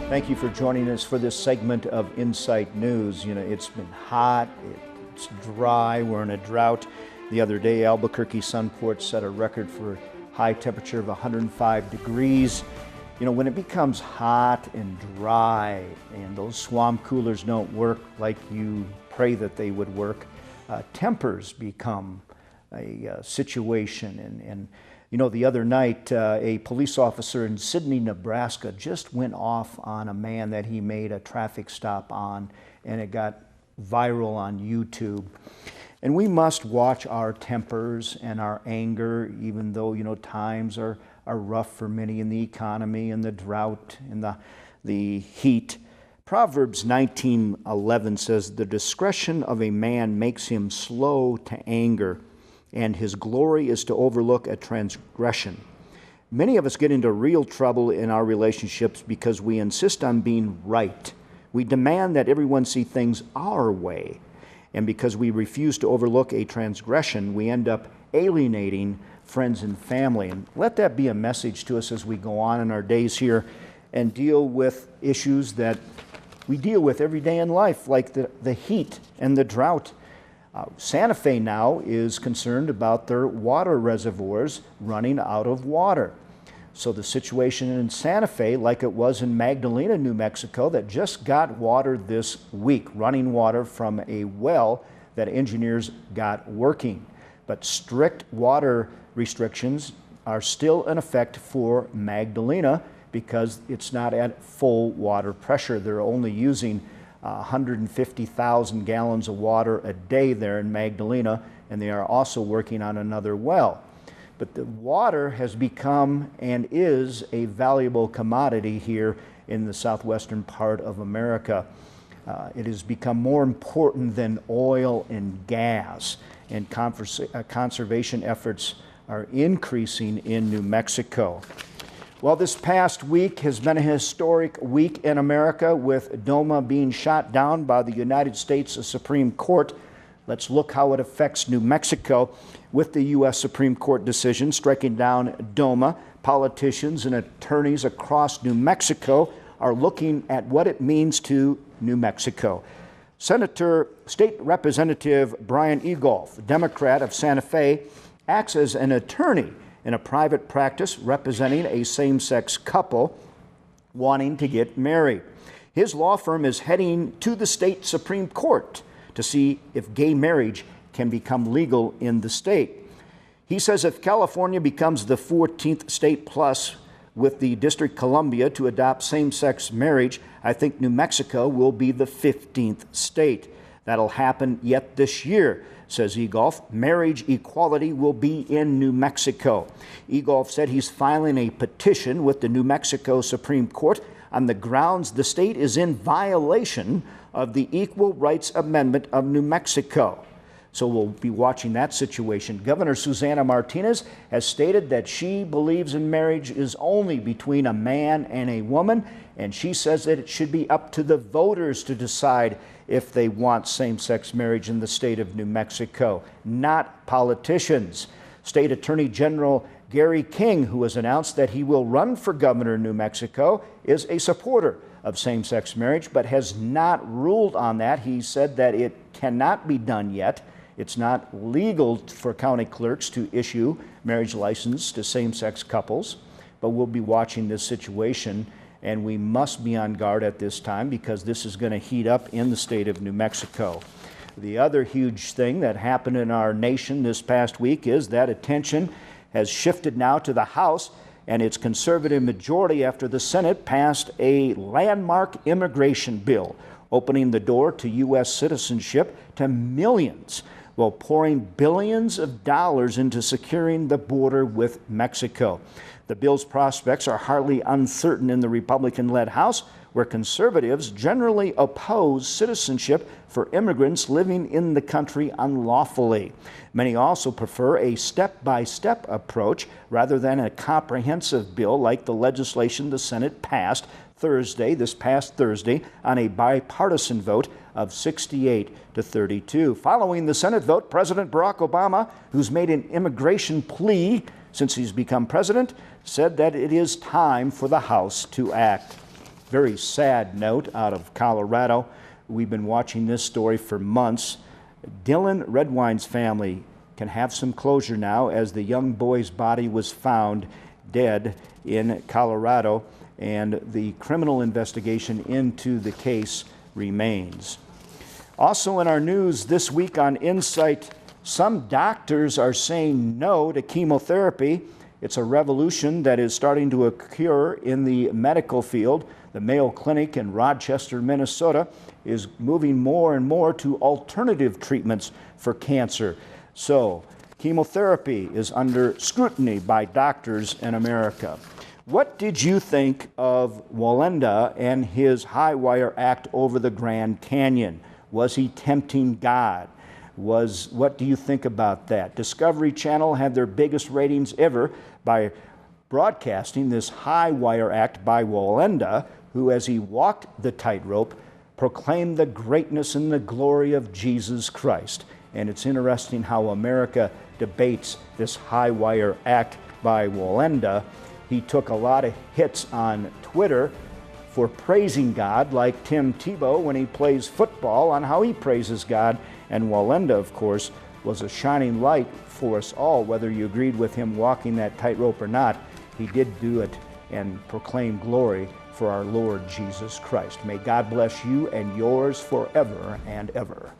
Thank you for joining us for this segment of Insight News. You know, it's been hot, it's dry, we're in a drought. The other day, Albuquerque Sunport set a record for high temperature of 105 degrees. You know, when it becomes hot and dry and those swamp coolers don't work like you pray that they would work, tempers become a situation. And you know, the other night, a police officer in Sidney, Nebraska just went off on a man that he made a traffic stop on, and it got viral on YouTube. And we must watch our tempers and our anger, even though, you know, times are rough for many in the economy and the drought and the heat. Proverbs 19:11 says, "The discretion of a man makes him slow to anger, and his glory is to overlook a transgression." Many of us get into real trouble in our relationships because we insist on being right. We demand that everyone see things our way. And because we refuse to overlook a transgression, we end up alienating friends and family. And let that be a message to us as we go on in our days here and deal with issues that we deal with every day in life, like the heat and the drought. Santa Fe now is concerned about their water reservoirs running out of water. So the situation in Santa Fe, like it was in Magdalena, New Mexico, that just got water this week, running water from a well that engineers got working. But strict water restrictions are still in effect for Magdalena because it's not at full water pressure. They're only using 150,000 gallons of water a day there in Magdalena, and they are also working on another well. But the water has become and is a valuable commodity here in the southwestern part of America. It has become more important than oil and gas, and conservation efforts are increasing in New Mexico. Well, this past week has been a historic week in America, with DOMA being shot down by the United States Supreme Court. Let's look how it affects New Mexico. With the U.S. Supreme Court decision striking down DOMA, politicians and attorneys across New Mexico are looking at what it means to New Mexico. State Representative Brian Egolf, Democrat of Santa Fe, acts as an attorney in a private practice representing a same-sex couple wanting to get married. His law firm is heading to the state Supreme Court to see if gay marriage can become legal in the state. He says if California becomes the 14th state plus with the District of Columbia to adopt same-sex marriage, I think New Mexico will be the 15th state. That'll happen yet this year, says Egolf. Marriage equality will be in New Mexico. Egolf said he's filing a petition with the New Mexico Supreme Court on the grounds the state is in violation of the Equal Rights Amendment of New Mexico. So we'll be watching that situation. Governor Susana Martinez has stated that she believes in marriage is only between a man and a woman, and she says that it should be up to the voters to decide if they want same-sex marriage in the state of New Mexico, not politicians. State Attorney General Gary King, who has announced that he will run for governor in New Mexico, is a supporter of same-sex marriage, but has not ruled on that. He said that it cannot be done yet. It's not legal for county clerks to issue marriage license to same-sex couples, but we'll be watching this situation, and we must be on guard at this time because this is going to heat up in the state of New Mexico. The other huge thing that happened in our nation this past week is that attention has shifted now to the House and its conservative majority after the Senate passed a landmark immigration bill, opening the door to U.S. citizenship to millions, while pouring billions of dollars into securing the border with Mexico. The bill's prospects are hardly uncertain in the Republican-led House, where conservatives generally oppose citizenship for immigrants living in the country unlawfully. Many also prefer a step-by-step approach rather than a comprehensive bill like the legislation the Senate passed this past Thursday, on a bipartisan vote of 68 to 32. Following the Senate vote, President Barack Obama, who's made an immigration plea since he's become president, said that it is time for the House to act. very sad note out of Colorado. We've been watching this story for months. Dylan Redwine's family can have some closure now, as the young boy's body was found dead in Colorado, and the criminal investigation into the case remains. Also in our news this week on Insight, some doctors are saying no to chemotherapy. It's a revolution that is starting to occur in the medical field. The Mayo Clinic in Rochester, Minnesota, is moving more and more to alternative treatments for cancer. So, chemotherapy is under scrutiny by doctors in America. What did you think of Walenda and his high wire act over the Grand Canyon? Was he tempting God? What do you think about that? Discovery Channel had their biggest ratings ever by broadcasting this high wire act by Walenda, who, as he walked the tightrope, proclaimed the greatness and the glory of Jesus Christ. And it's interesting how America debates this high wire act by Walenda. He took a lot of hits on Twitter for praising God, like Tim Tebow when he plays football, on how he praises God. And Walenda, of course, was a shining light for us all, whether you agreed with him walking that tightrope or not. He did do it and proclaim glory for our Lord Jesus Christ. May God bless you and yours forever and ever.